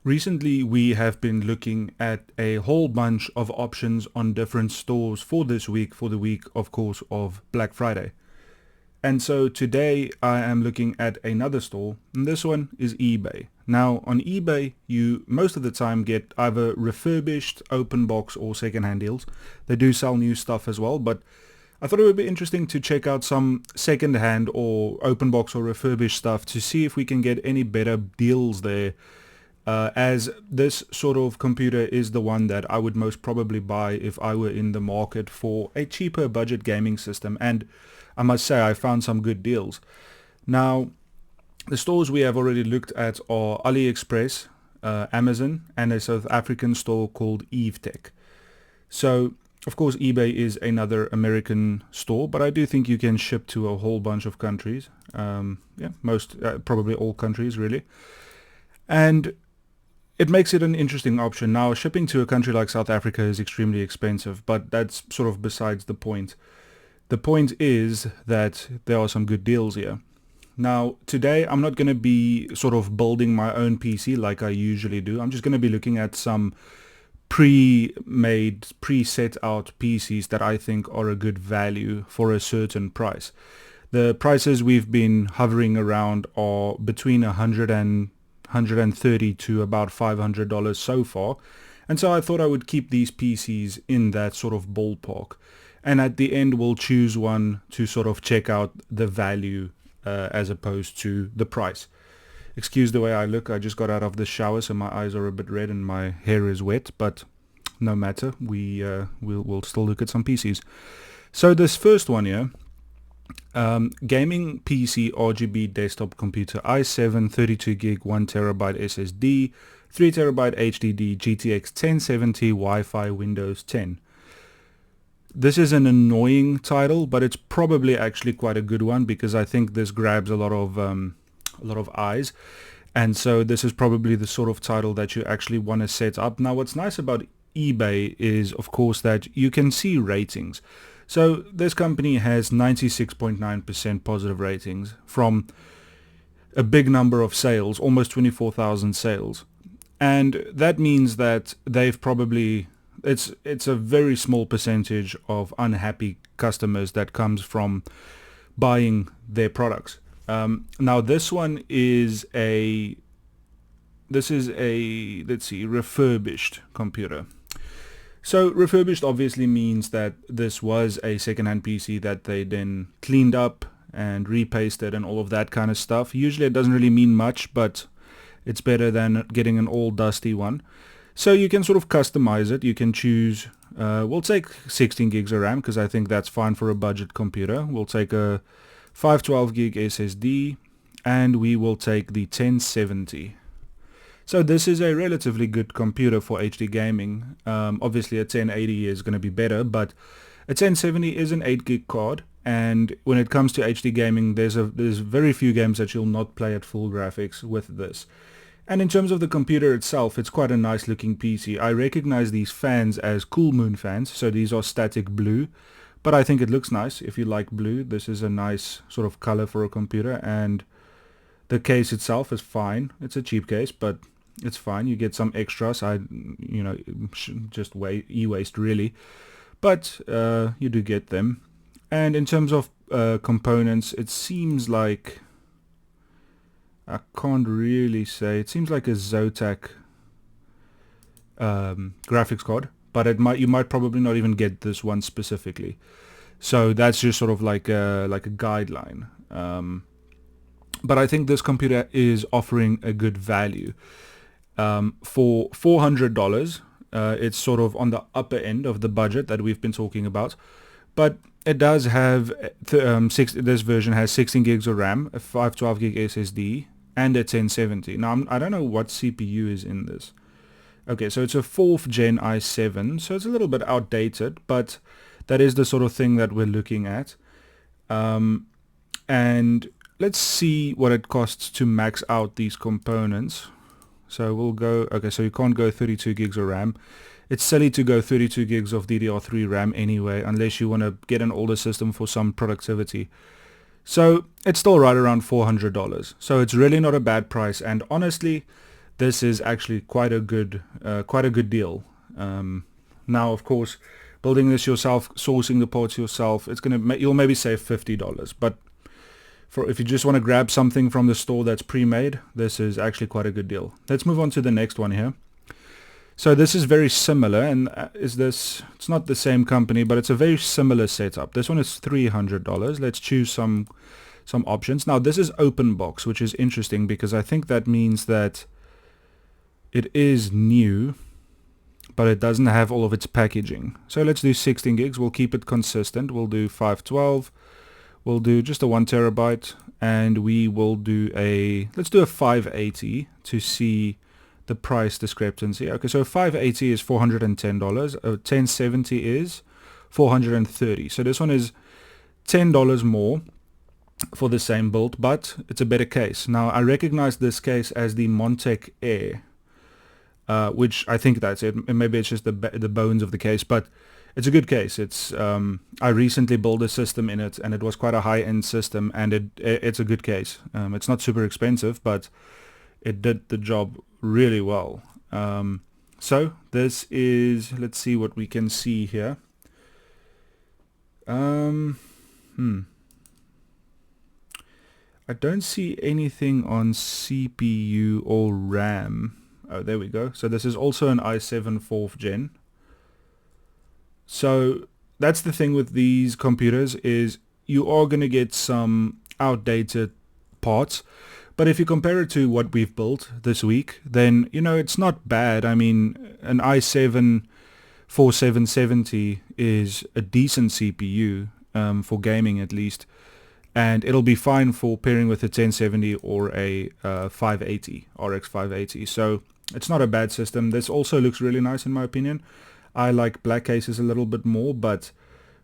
Recently, we have been looking at a whole bunch of options on different stores for this week, for the week, of course, of Black Friday. And so today I am looking at another store, and this one is eBay. Now, on eBay, you most of the time get either refurbished, open box, or secondhand deals. They do sell new stuff as well, but I thought it would be interesting to check out some secondhand or open box or refurbished stuff to see if we can get any better deals there, as this sort of computer is the one that I would most probably buy if I were in the market for a cheaper budget gaming system. And I must say I found some good deals. Now, the stores we have already looked at are AliExpress, Amazon, and a South African store called Evetech. So, of course, eBay is another American store, but I do think you can ship to a whole bunch of countries. Probably all countries, really. And it makes it an interesting option. Now, shipping to a country like South Africa is extremely expensive, but that's sort of besides the point. The point is that there are some good deals here. Now, today I'm not going to be sort of building my own PC like I usually do. I'm just going to be looking at some pre-made, pre-set out PCs that I think are a good value for a certain price. The prices we've been hovering around are between 130 to about $500 so far. And so I thought I would keep these PCs in that sort of ballpark. And at the end, we'll choose one to sort of check out the value as opposed to the price. Excuse the way I look. I just got out of the shower, so my eyes are a bit red and my hair is wet. But no matter, we'll still look at some PCs. So this first one here, gaming PC RGB desktop computer, i7 32 gig 1 terabyte SSD, 3 terabyte HDD, GTX 1070, Wi-Fi, Windows 10. This is an annoying title, but it's probably actually quite a good one because I think this grabs a lot of eyes, and so this is probably the sort of title that you actually want to set up. Now, what's nice about eBay is, of course, that you can see ratings. So this company has 96.9% positive ratings from a big number of sales, almost 24,000 sales, and that means that they've probably it's a very small percentage of unhappy customers that comes from buying their products. Now this one is let's see, refurbished computer. So refurbished obviously means that this was a second-hand PC that they then cleaned up and repasted and all of that kind of stuff. Usually it doesn't really mean much, but it's better than getting an all dusty one. So you can sort of customize it. You can choose, we'll take 16 gigs of RAM because I think that's fine for a budget computer. We'll take a 512 gig SSD and we will take the 1070. So this is a relatively good computer for HD gaming. Obviously a 1080 is going to be better, but a 1070 is an 8 gig card, and when it comes to HD gaming, there's very few games that you'll not play at full graphics with this. And in terms of the computer itself, it's quite a nice looking PC. I recognize these fans as Cool Moon fans, so these are static blue, but I think it looks nice. If you like blue, this is a nice sort of color for a computer, and the case itself is fine. It's a cheap case, but it's fine. You get some extras. Just e-waste really, but you do get them. And in terms of components, it seems like, I can't really say. It seems like a Zotac graphics card, but you might probably not even get this one specifically. So that's just sort of like a guideline. But I think this computer is offering a good value. For $400, it's sort of on the upper end of the budget that we've been talking about. But it does have, this version has 16 gigs of RAM, a 512 gig SSD, and a 1070. Now, I don't know what CPU is in this. Okay, so it's a 4th gen i7, so it's a little bit outdated, but that is the sort of thing that we're looking at. And let's see what it costs to max out these components. So we'll go, okay, so you can't go 32 gigs of RAM. It's silly to go 32 gigs of DDR3 RAM anyway, unless you want to get an older system for some productivity. So it's still right around $400. So it's really not a bad price, and honestly, this is actually quite a good deal. Now, of course, building this yourself, sourcing the parts yourself, you'll maybe save $50. But if you just want to grab something from the store that's pre-made, this is actually quite a good deal. Let's move on to the next one here. So this is very similar, and it's not the same company, but it's a very similar setup. This one is $300. Let's choose some options. Now this is open box, which is interesting because I think that means that it is new, but it doesn't have all of its packaging. So let's do 16 gigs. We'll keep it consistent. We'll do 512. We'll do just a 1 terabyte, and we will do let's do a 580 to see the price discrepancy. Okay, so 580 is $410. 1070 is $430. So this one is $10 more for the same build, but it's a better case. Now I recognize this case as the Montec Air, which I think that's it. Maybe it's just the bones of the case, but it's a good case. It's I recently built a system in it, and it was quite a high-end system, and it's a good case. It's not super expensive, but it did the job really well. So this is, let's see what we can see here. I don't see anything on CPU or RAM. Oh, there we go. So this is also an i7 4th gen. So that's the thing with these computers, is you are going to get some outdated parts. But if you compare it to what we've built this week, then, it's not bad. I mean, an i7 4770 is a decent CPU, for gaming at least. And it'll be fine for pairing with a 1070 or a 580, RX 580. So it's not a bad system. This also looks really nice in my opinion. I like black cases a little bit more, but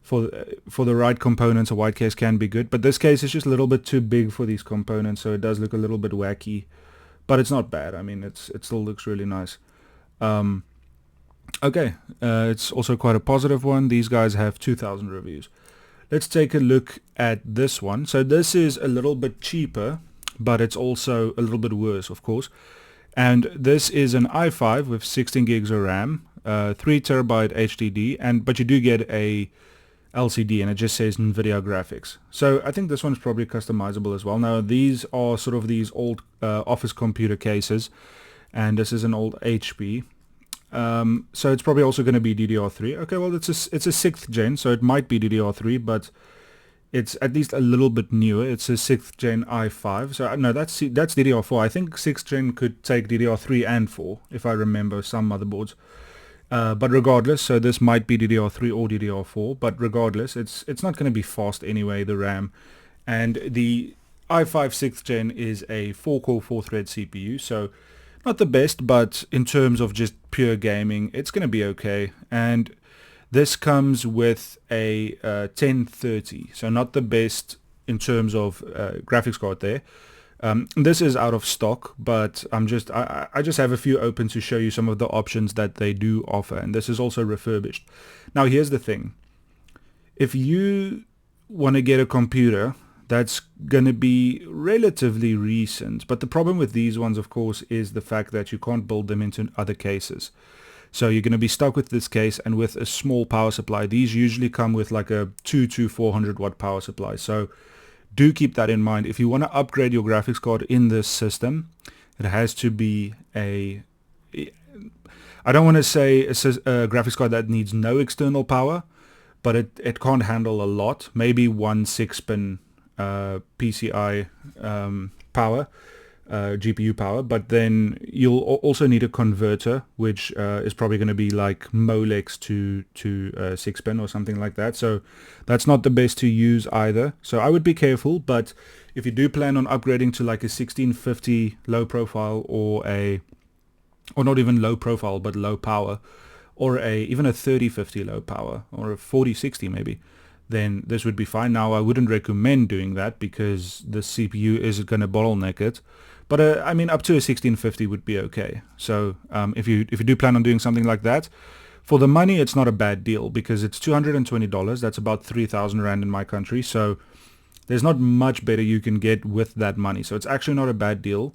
for the right components, a white case can be good. But this case is just a little bit too big for these components, so it does look a little bit wacky. But it's not bad. I mean, it still looks really nice. Okay, it's also quite a positive one. These guys have 2,000 reviews. Let's take a look at this one. So this is a little bit cheaper, but it's also a little bit worse, of course. And this is an i5 with 16 gigs of RAM, 3 terabyte HDD, but you do get a LCD, and it just says NVIDIA graphics. So I think this one's probably customizable as well. Now these are sort of these old office computer cases, and this is an old HP. So it's probably also going to be DDR3. Okay, well it's a 6th gen, so it might be DDR3, but it's at least a little bit newer. It's a 6th gen i5. So no, that's DDR4. I think 6th gen could take DDR3 and 4, if I remember some motherboards. But regardless, so this might be DDR3 or DDR4, but regardless, it's not going to be fast anyway, the RAM. And the i5 6th gen is a 4-core 4-thread CPU, so not the best, but in terms of just pure gaming, it's going to be okay. And this comes with a 1030, so not the best in terms of graphics card there. This is out of stock, but I just have a few open to show you some of the options that they do offer, and this is also refurbished. Now here's the thing. If you want to get a computer that's going to be relatively recent, but the problem with these ones, of course, is the fact that you can't build them into other cases. So you're going to be stuck with this case and with a small power supply. These usually come with like a 400 watt power supply. So do keep that in mind. If you want to upgrade your graphics card in this system, it has to be I don't want to say a graphics card that needs no external power, but it can't handle a lot. Maybe one 6-pin PCI power, GPU power, but then you'll also need a converter, which is probably going to be like Molex to 6-pin or something like that. So that's not the best to use either. So I would be careful, but if you do plan on upgrading to like a 1650 low profile or not even low profile, but low power, or even a 3050 low power, or a 4060 maybe, then this would be fine. Now I wouldn't recommend doing that because the CPU is going to bottleneck it. But I mean, up to a 1650 would be okay. So if you do plan on doing something like that, for the money, it's not a bad deal because it's $220. That's about 3,000 Rand in my country. So there's not much better you can get with that money. So it's actually not a bad deal.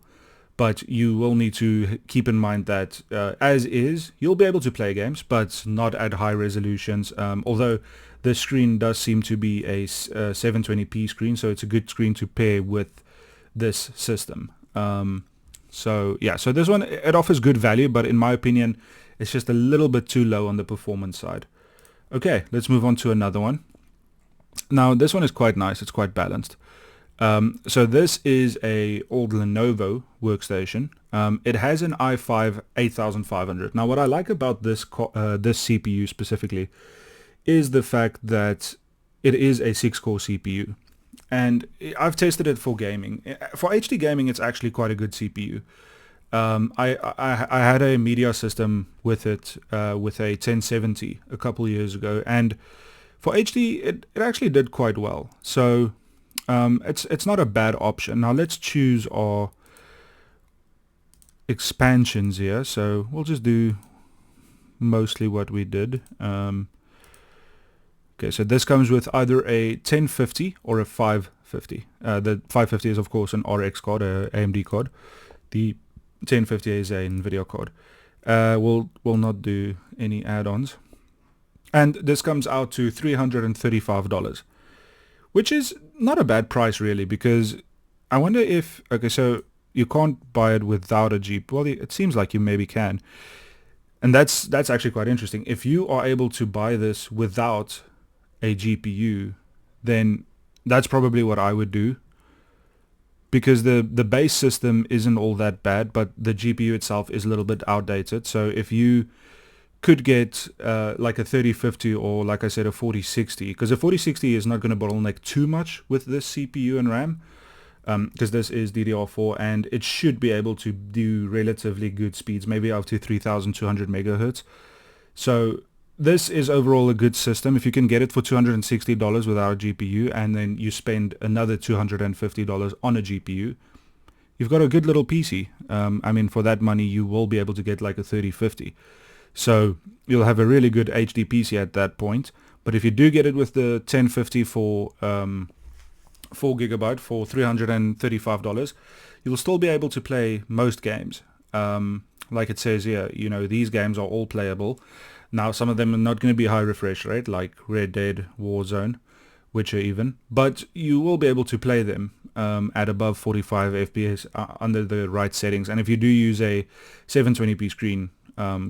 but you will need to keep in mind that as is, you'll be able to play games, but not at high resolutions, although the screen does seem to be a 720p screen, so it's a good screen to pair with this system. So yeah, so this one, it offers good value, but in my opinion, it's just a little bit too low on the performance side. Okay, let's move on to another one. Now this one is quite nice, it's quite balanced. So this is a old Lenovo workstation. It has an i5 8500. Now what I like about this this CPU specifically is the fact that it is a 6-core CPU. And I've tested it for gaming. For HD gaming, it's actually quite a good CPU. I had a media system with it, with a 1070 a couple years ago, and for HD, it actually did quite well. So it's not a bad option. Now let's choose our expansions here. So we'll just do mostly what we did. Okay, so this comes with either a 1050 or a 550. The 550 is of course an RX card, a AMD card. The 1050 is a NVIDIA card. We'll not do any add-ons. And this comes out to $335, which is not a bad price really, because I wonder if, okay, so you can't buy it without a GPU. Well, it seems like you maybe can. And that's actually quite interesting. If you are able to buy this without a GPU, then that's probably what I would do, because the base system isn't all that bad, but the GPU itself is a little bit outdated. So if you could get like a 3050 or, like I said, a 4060, because a 4060 is not going to bottleneck too much with this CPU and RAM, because this is DDR4 and it should be able to do relatively good speeds, maybe up to 3200 megahertz. So this is overall a good system. If you can get it for $260 without a GPU, and then you spend another $250 on a GPU, you've got a good little PC. I mean, for that money, you will be able to get like a 3050. So you'll have a really good HD PC at that point. But if you do get it with the 1050 for 4 gigabyte for $335, you'll still be able to play most games. Like it says here, you know, these games are all playable. Now, some of them are not going to be high refresh rate, like Red Dead, Warzone, Witcher even, but you will be able to play them at above 45 FPS under the right settings. And if you do use a 720p screen,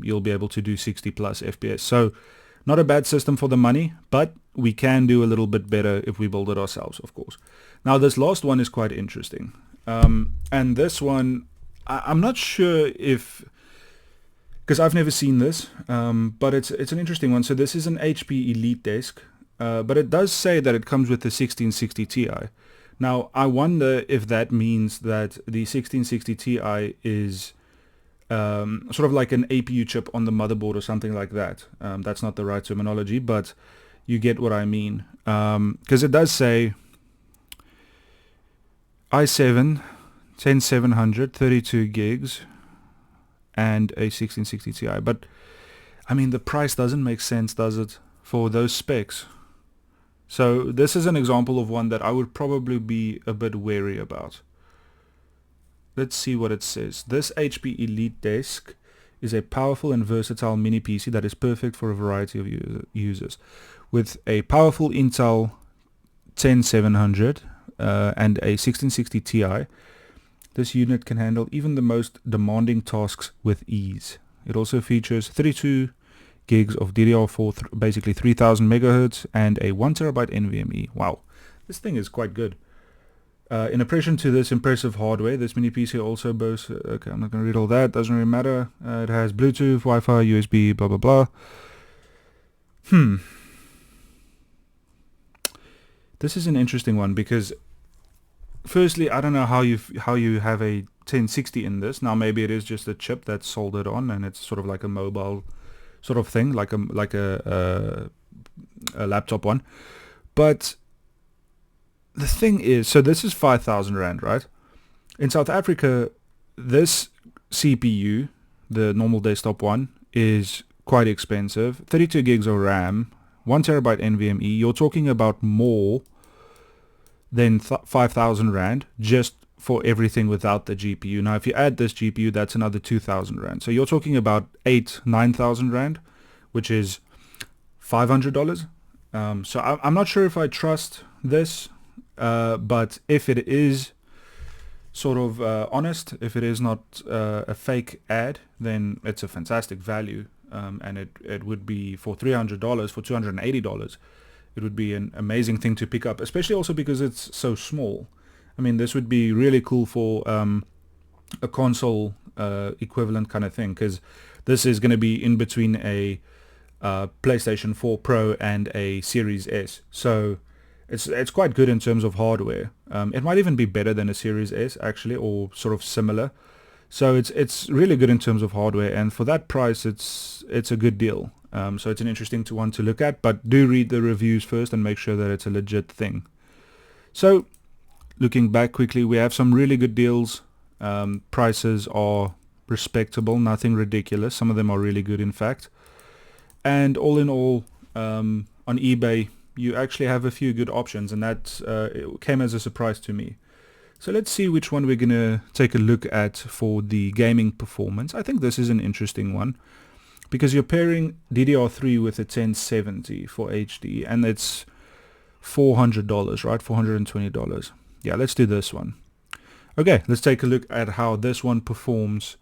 you'll be able to do 60 plus FPS. So not a bad system for the money, but we can do a little bit better if we build it ourselves, of course. Now, this last one is quite interesting. And this one, I'm not sure if, because I've never seen this, but it's an interesting one. So this is an HP Elite desk, but it does say that it comes with the 1660 Ti. Now, I wonder if that means that the 1660 Ti is sort of like an APU chip on the motherboard or something like that. That's not the right terminology, but you get what I mean. Because it does say i7 10700 32 gigs and a 1660 Ti, but I mean the price doesn't make sense, does it, for those specs? So this is an example of one that I would probably be a bit wary about. Let's see what it says. This HP Elite desk is a powerful and versatile mini PC that is perfect for a variety of users. With a powerful Intel 10700 and a 1660 Ti, this unit can handle even the most demanding tasks with ease. It also features 32 gigs of DDR4, basically 3000 megahertz, and a 1 terabyte NVMe. Wow, this thing is quite good. In addition to this impressive hardware, this mini PC also boasts, okay, I'm not going to read all that, doesn't really matter. It has Bluetooth, Wi-Fi, USB, blah, blah, blah. This is an interesting one because, firstly, I don't know how you have a 1060 in this. Now, maybe it is just a chip that's soldered on and it's sort of like a mobile sort of thing, like a laptop one. But the thing is, so this is 5,000 Rand, right? In South Africa, this CPU, the normal desktop one, is quite expensive. 32 gigs of RAM, 1 terabyte NVMe. You're talking about more than 5,000 Rand just for everything without the GPU. Now if you add this GPU, that's another 2,000 Rand. So you're talking about 9,000 Rand, which is $500. So I'm not sure if I trust this, but if it is sort of honest, if it is not a fake ad, then it's a fantastic value, and it would be for $300, for $280, it would be an amazing thing to pick up, especially also because it's so small. I mean, this would be really cool for a console equivalent kind of thing, because this is going to be in between a PlayStation 4 Pro and a Series S. So it's quite good in terms of hardware. It might even be better than a Series S actually, or sort of similar. So it's really good in terms of hardware, and for that price, it's a good deal. So it's an interesting one to look at, but do read the reviews first and make sure that it's a legit thing. So looking back quickly, we have some really good deals. Prices are respectable, nothing ridiculous. Some of them are really good, in fact. And all in all, on eBay, you actually have a few good options, and that it came as a surprise to me. So let's see which one we're going to take a look at for the gaming performance. I think this is an interesting one, because you're pairing DDR3 with a 1070 for HD, and it's $400, right? $420. Yeah, let's do this one. Okay, let's take a look at how this one performs,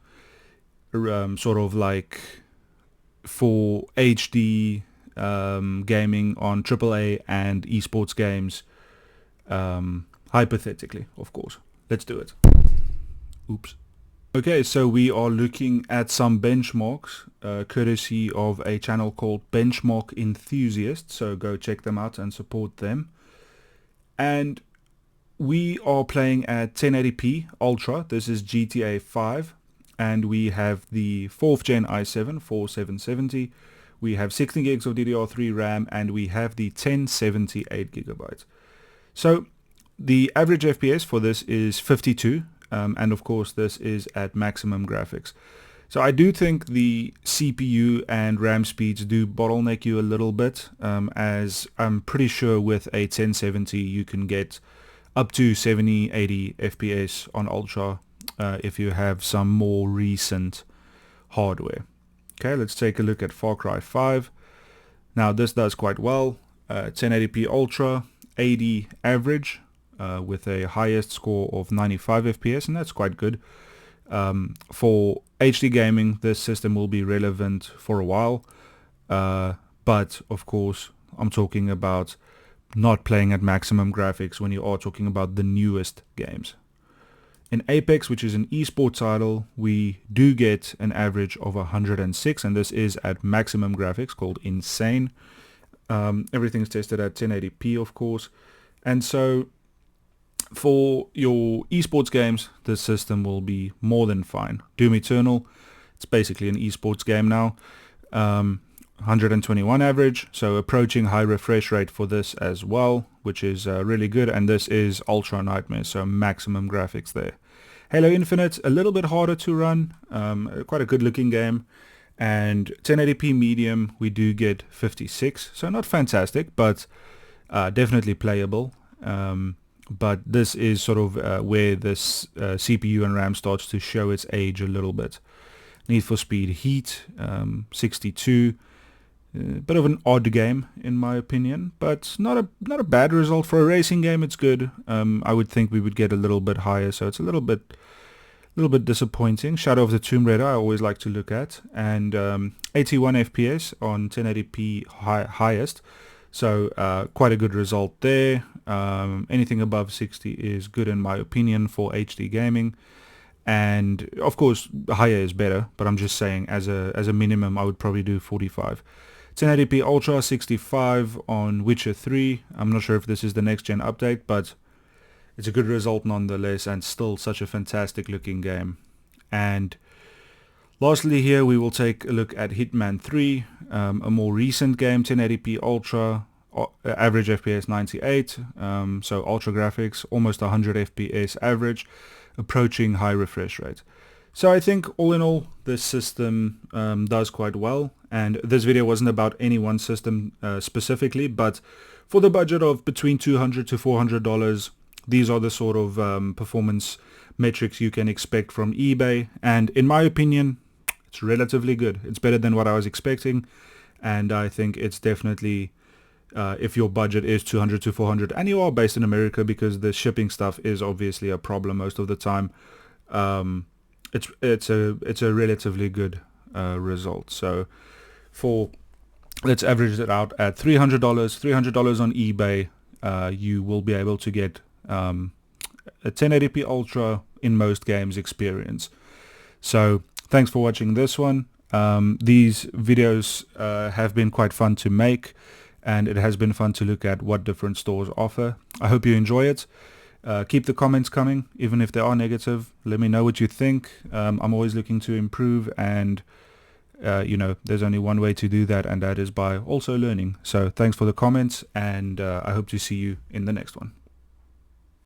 sort of like for HD gaming on AAA and esports games, hypothetically, of course. Let's do it. Oops. Okay, so we are looking at some benchmarks, courtesy of a channel called Benchmark Enthusiast, so go check them out and support them. And we are playing at 1080p Ultra. This is GTA 5, and we have the 4th gen i7 4770. We have 16 gigs of DDR3 RAM, and we have the 1070 8GB. So the average FPS for this is 52, and of course this is at maximum graphics. So I do think the CPU and RAM speeds do bottleneck you a little bit, as I'm pretty sure with a 1070 you can get up to 70-80 FPS on Ultra if you have some more recent hardware. Okay, let's take a look at Far Cry 5. Now this does quite well. 1080p Ultra, 80 average, with a highest score of 95 FPS, and that's quite good. For HD gaming, this system will be relevant for a while, but of course I'm talking about not playing at maximum graphics when you are talking about the newest games. In Apex, which is an esports title, we do get an average of 106, and this is at maximum graphics, called Insane. Everything's tested at 1080p, of course, and so for your esports games, this system will be more than fine. Doom Eternal, it's basically an esports game now. 121 average, so approaching high refresh rate for this as well, which is really good, and this is Ultra Nightmare, so maximum graphics there. Halo Infinite, a little bit harder to run, quite a good looking game, and 1080p medium, we do get 56, so not fantastic, but definitely playable. But this is sort of where this CPU and RAM starts to show its age a little bit. Need for Speed Heat, 62. Bit of an odd game in my opinion, but not a bad result for a racing game. It's good. I would think we would get a little bit higher, so it's a little bit disappointing. Shadow of the Tomb Raider I always like to look at, and 81 FPS on 1080p highest, so quite a good result there. Anything above 60 is good in my opinion for HD gaming, and of course higher is better, but I'm just saying as a minimum I would probably do 45. 1080p Ultra 65 on Witcher 3. I'm not sure if this is the next gen update, but it's a good result nonetheless, and still such a fantastic looking game. And lastly here we will take a look at Hitman 3, a more recent game, 1080p Ultra, average FPS 98, so ultra graphics, almost 100 FPS average, approaching high refresh rate. So I think all in all this system does quite well, and this video wasn't about any one system specifically, but for the budget of between $200 to $400, these are the sort of performance metrics you can expect from eBay, and in my opinion, it's relatively good. It's better than what I was expecting, and I think it's definitely, if your budget is 200 to 400 and you are based in America, because the shipping stuff is obviously a problem most of the time, it's a relatively good result. So let's average it out at $300 on eBay. You will be able to get a 1080p Ultra in most games experience. So thanks for watching this one. These videos have been quite fun to make, and it has been fun to look at what different stores offer. I hope you enjoy it. Keep the comments coming, even if they are negative. Let me know what you think. I'm always looking to improve, and there's only one way to do that, and that is by also learning. So thanks for the comments, and I hope to see you in the next one.